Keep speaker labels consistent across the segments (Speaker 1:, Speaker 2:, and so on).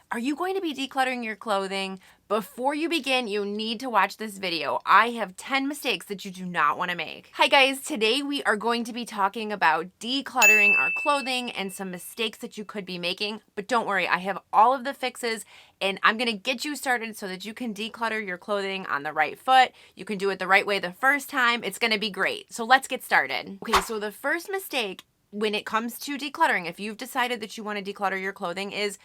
Speaker 1: Are you going to be decluttering your clothing? Before you begin, you need to watch this video. I have 10 mistakes that you do not want to make. Hi guys, today we are going to be talking about decluttering our clothing and some mistakes that you could be making. But don't worry, I have all of the fixes and I'm going to get you started so that you can declutter your clothing on the right foot. You can do it the right way the first time. It's going to be great. So let's get started. Okay, so the first mistake when it comes to decluttering, if you've decided that you want to declutter your clothing, is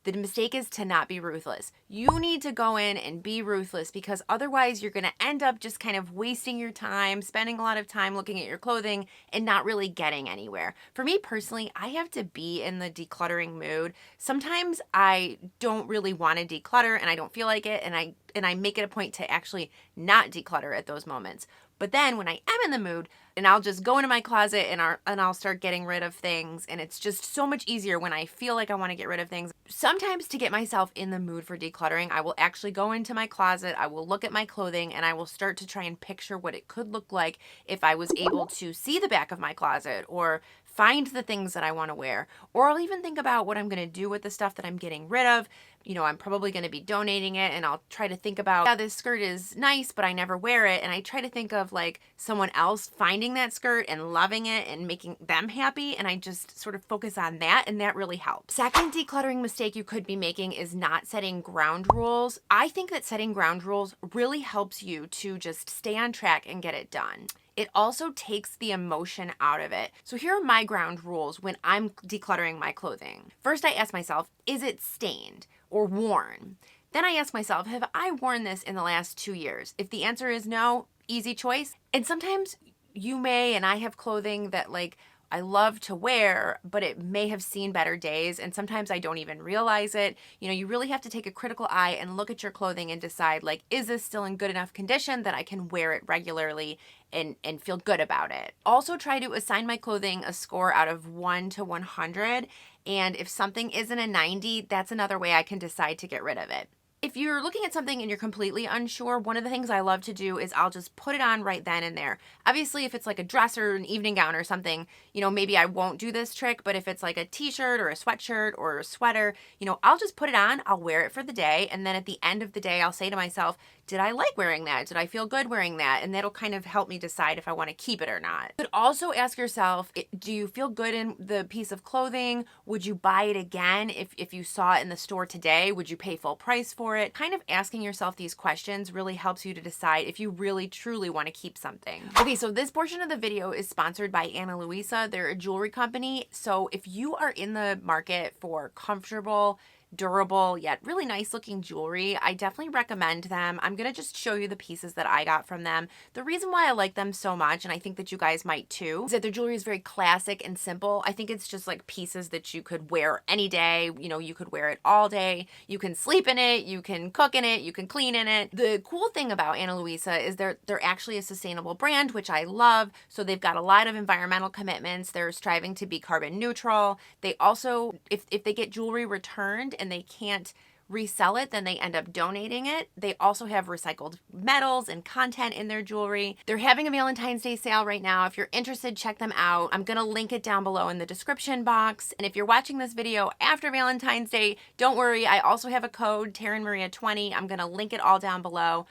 Speaker 1: the mistake is to not be ruthless. You need to go in and be ruthless because otherwise you're going to end up just kind of wasting your time, spending a lot of time looking at your clothing and not really getting anywhere. For me personally, I have to be in the decluttering mood. Sometimes I don't really want to declutter and I don't feel like it, and I make it a point to actually not declutter at those moments. But then when I am in the mood, and I'll just go into my closet and I'll start getting rid of things, and it's just so much easier when I feel like I want to get rid of things. Sometimes to get myself in the mood for decluttering, I will actually go into my closet, I will look at my clothing, and I will start to try and picture what it could look like if I was able to see the back of my closet or find the things that I want to wear. Or I'll even think about what I'm going to do with the stuff that I'm getting rid of. You know, I'm probably going to be donating it, and I'll try to think about, yeah, this skirt is nice, but I never wear it. And I try to think of like someone else finding that skirt and loving it and making them happy. And I just sort of focus on that, and that really helps. Second decluttering mistake you could be making is not setting ground rules. I think that setting ground rules really helps you to just stay on track and get it done. It also takes the emotion out of it. So here are my ground rules when I'm decluttering my clothing. First, I ask myself, is it stained or worn? Then I ask myself, have I worn this in the last 2 years? If the answer is no, easy choice. And sometimes you may, and I have clothing that like I love to wear, but it may have seen better days, and sometimes I don't even realize it. You know, you really have to take a critical eye and look at your clothing and decide, like, is this still in good enough condition that I can wear it regularly and feel good about it? Also try to assign my clothing a score out of 1 to 100, and if something isn't a 90, that's another way I can decide to get rid of it. If you're looking at something and you're completely unsure, one of the things I love to do is I'll just put it on right then and there. Obviously, if it's like a dress or an evening gown or something, you know, maybe I won't do this trick, but if it's like a t-shirt or a sweatshirt or a sweater, you know, I'll just put it on, I'll wear it for the day, and then at the end of the day, I'll say to myself, did I like wearing that? Did I feel good wearing that? And that'll kind of help me decide if I want to keep it or not. But also ask yourself, do you feel good in the piece of clothing? Would you buy it again if you saw it in the store today? Would you pay full price for it? Kind of asking yourself these questions really helps you to decide if you really truly want to keep something. Okay, so this portion of the video is sponsored by Analuisa. They're a jewelry company. So if you are in the market for comfortable, durable, yet really nice looking jewelry, I definitely recommend them. I'm going to just show you the pieces that I got from them. The reason why I like them so much, and I think that you guys might too, is that their jewelry is very classic and simple. I think it's just like pieces that you could wear any day. You know, you could wear it all day. You can sleep in it. You can cook in it. You can clean in it. The cool thing about Ana Luisa is they're actually a sustainable brand, which I love. So they've got a lot of environmental commitments. They're striving to be carbon neutral. They also, if they get jewelry returned and they can't resell it, then they end up donating it. They also have recycled metals and content in their jewelry. They're having a Valentine's Day sale right now. If you're interested, check them out. I'm gonna link it down below in the description box. And if you're watching this video after Valentine's Day, don't worry, I also have a code, TaronMaria20. I'm gonna link it all down below.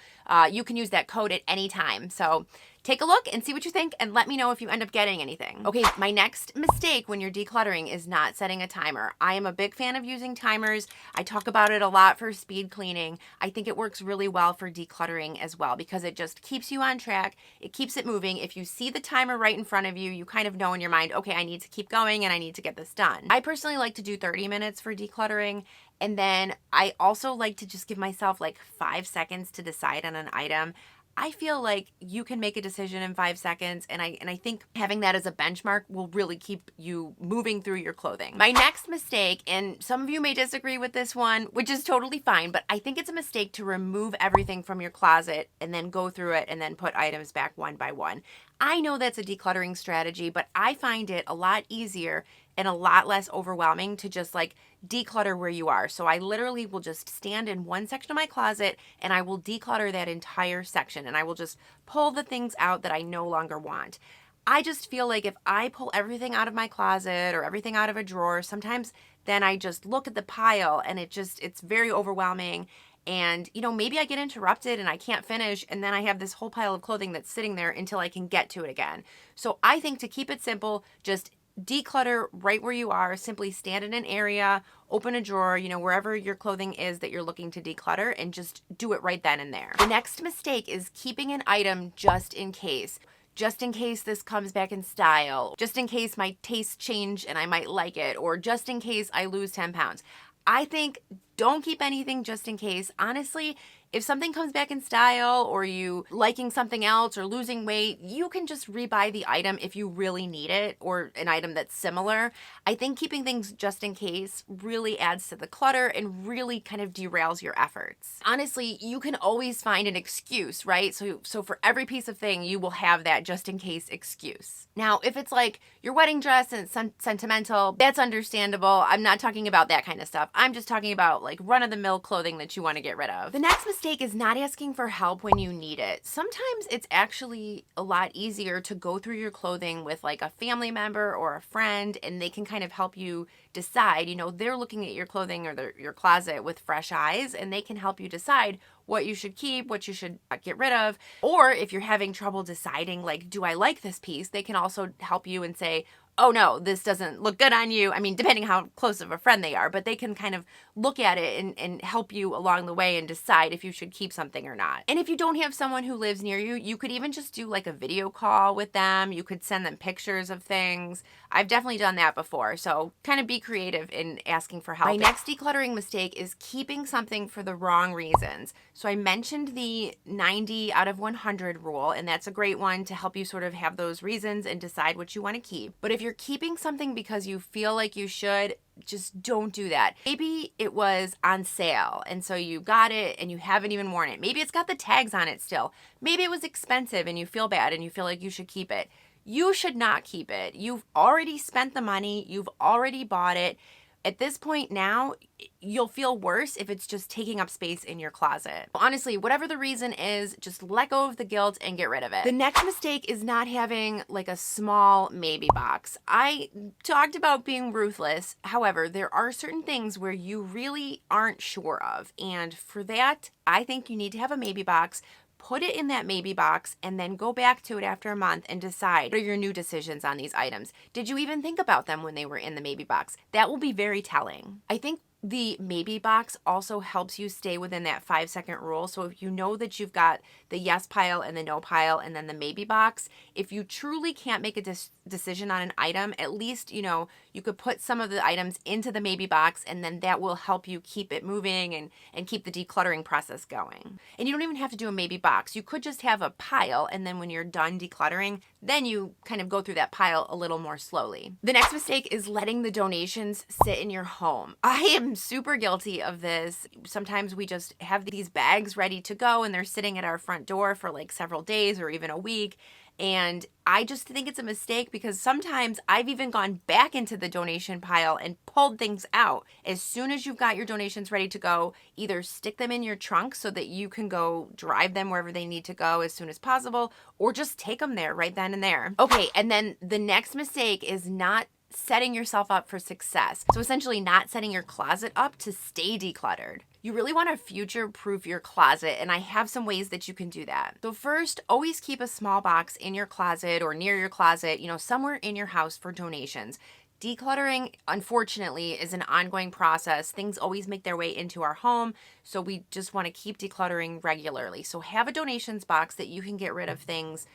Speaker 1: You can use that code at any time. So take a look and see what you think, and let me know if you end up getting anything. Okay, my next mistake when you're decluttering is not setting a timer. I am a big fan of using timers. I talk about it a lot for speed cleaning. I think it works really well for decluttering as well because it just keeps you on track. It keeps it moving. If you see the timer right in front of you, you kind of know in your mind, okay, I need to keep going and I need to get this done. I personally like to do 30 minutes for decluttering. And then I also like to just give myself like 5 seconds to decide on an item. I feel like you can make a decision in 5 seconds, and I think having that as a benchmark will really keep you moving through your clothing. My next mistake, and some of you may disagree with this one, which is totally fine, but I think it's a mistake to remove everything from your closet and then go through it and then put items back one by one. I know that's a decluttering strategy, but I find it a lot easier and a lot less overwhelming to just like declutter where you are. So I literally will just stand in one section of my closet and I will declutter that entire section, and I will just pull the things out that I no longer want. I just feel like if I pull everything out of my closet or everything out of a drawer, sometimes then I just look at the pile and it's very overwhelming. And, maybe I get interrupted and I can't finish. And then I have this whole pile of clothing that's sitting there until I can get to it again. So I think to keep it simple, just declutter right where you are. Simply stand in an area, open a drawer, wherever your clothing is that you're looking to declutter, and just do it right then and there. The next mistake is keeping an item just in case. Just in case this comes back in style, just in case my tastes change and I might like it, or just in case I lose 10 pounds. I think don't keep anything just in case. Honestly, if something comes back in style or you liking something else or losing weight, you can just rebuy the item if you really need it, or an item that's similar. I think keeping things just in case really adds to the clutter and really kind of derails your efforts. Honestly, you can always find an excuse, right? So for every piece of thing, you will have that just in case excuse. Now, if it's like your wedding dress and it's sentimental, that's understandable. I'm not talking about that kind of stuff. I'm just talking about like run-of-the-mill clothing that you want to get rid of. The next mistake is not asking for help when you need it. Sometimes it's actually a lot easier to go through your clothing with like a family member or a friend, and they can kind of help you decide. They're looking at your clothing or your closet with fresh eyes, and they can help you decide what you should keep, what you should get rid of. Or if you're having trouble deciding, like, do I like this piece? They can also help you and say, oh no, this doesn't look good on you. I mean, depending how close of a friend they are, but they can kind of look at it and help you along the way and decide if you should keep something or not. And if you don't have someone who lives near you, you could even just do like a video call with them. You could send them pictures of things. I've definitely done that before. So kind of be creative in asking for help. My next decluttering mistake is keeping something for the wrong reasons. So I mentioned the 90 out of 100 rule, and that's a great one to help you sort of have those reasons and decide what you want to keep. But if you're keeping something because you feel like you should, just don't do that. Maybe it was on sale and so you got it and you haven't even worn it. Maybe it's got the tags on it still. Maybe it was expensive and you feel bad and you feel like you should keep it. You should not keep it. You've already spent the money. You've already bought it. At this point now, you'll feel worse if it's just taking up space in your closet. Honestly, whatever the reason is, just let go of the guilt and get rid of it. The next mistake is not having like a small maybe box. I talked about being ruthless. However, there are certain things where you really aren't sure of. And for that, I think you need to have a maybe box. Put it in that maybe box and then go back to it after a month and decide what are your new decisions on these items. Did you even think about them when they were in the maybe box? That will be very telling. I think the maybe box also helps you stay within that 5-second rule. So if you know that you've got the yes pile and the no pile and then the maybe box, if you truly can't make a decision on an item, at least, you could put some of the items into the maybe box, and then that will help you keep it moving and keep the decluttering process going. And you don't even have to do a maybe box. You could just have a pile, and then when you're done decluttering, then you kind of go through that pile a little more slowly. The next mistake is letting the donations sit in your home. I am super guilty of this. Sometimes we just have these bags ready to go and they're sitting at our front door for like several days or even a week. And I just think it's a mistake because sometimes I've even gone back into the donation pile and pulled things out. As soon as you've got your donations ready to go, either stick them in your trunk so that you can go drive them wherever they need to go as soon as possible, or just take them there right then and there. Okay, and then the next mistake is not setting yourself up for success. So essentially not setting your closet up to stay decluttered. You really want to future-proof your closet, and I have some ways that you can do that. So first, always keep a small box in your closet or near your closet, somewhere in your house for donations. Decluttering, unfortunately, is an ongoing process. Things always make their way into our home, so we just want to keep decluttering regularly. So have a donations box that you can get rid of things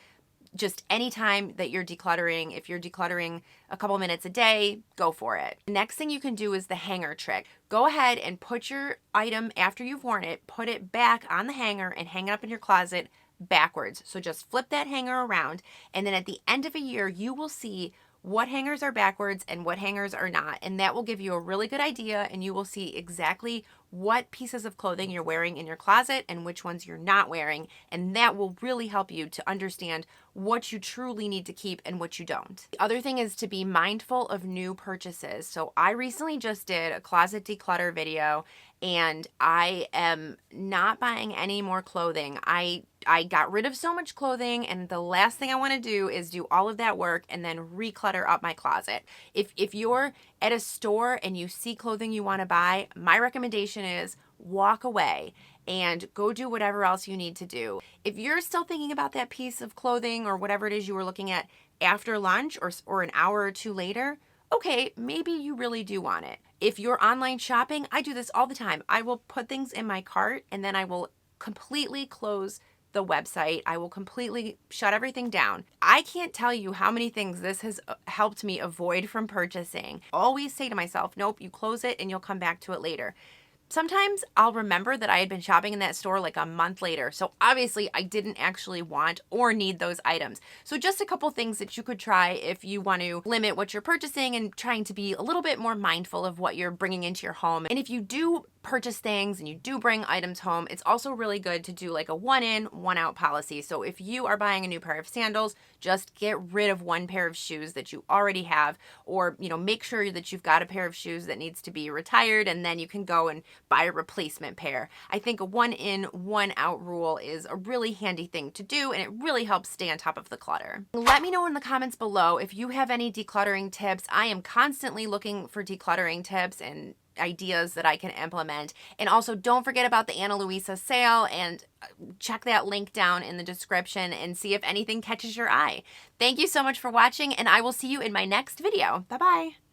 Speaker 1: just anytime that you're decluttering. If you're decluttering a couple minutes a day, go for it. The next thing you can do is the hanger trick. Go ahead and put your item after you've worn it, put it back on the hanger and hang it up in your closet backwards. So just flip that hanger around, and then at the end of a year, you will see what hangers are backwards and what hangers are not. And that will give you a really good idea, and you will see exactly what pieces of clothing you're wearing in your closet and which ones you're not wearing, and that will really help you to understand what you truly need to keep and what you don't. The other thing is to be mindful of new purchases. So I recently just did a closet declutter video, and I am not buying any more clothing. I got rid of so much clothing, and the last thing I want to do is do all of that work and then reclutter up my closet. If you're at a store and you see clothing you want to buy, my recommendation is walk away and go do whatever else you need to do. If you're still thinking about that piece of clothing or whatever it is you were looking at after lunch or an hour or two later, okay, maybe you really do want it. If you're online shopping, I do this all the time. I will put things in my cart and then I will completely close the website. I will completely shut everything down. I can't tell you how many things this has helped me avoid from purchasing. Always say to myself, nope, you close it and you'll come back to it later. Sometimes I'll remember that I had been shopping in that store like a month later. So obviously I didn't actually want or need those items. So just a couple things that you could try if you want to limit what you're purchasing and trying to be a little bit more mindful of what you're bringing into your home. And if you do purchase things and you do bring items home, it's also really good to do like a 1 in, 1 out policy. So if you are buying a new pair of sandals, just get rid of one pair of shoes that you already have, or make sure that you've got a pair of shoes that needs to be retired, and then you can go and buy a replacement pair. I think a 1 in, 1 out rule is a really handy thing to do, and it really helps stay on top of the clutter. Let me know in the comments below if you have any decluttering tips. I am constantly looking for decluttering tips and ideas that I can implement. And also don't forget about the Analuisa sale, and check that link down in the description and see if anything catches your eye. Thank you so much for watching, and I will see you in my next video. Bye-bye.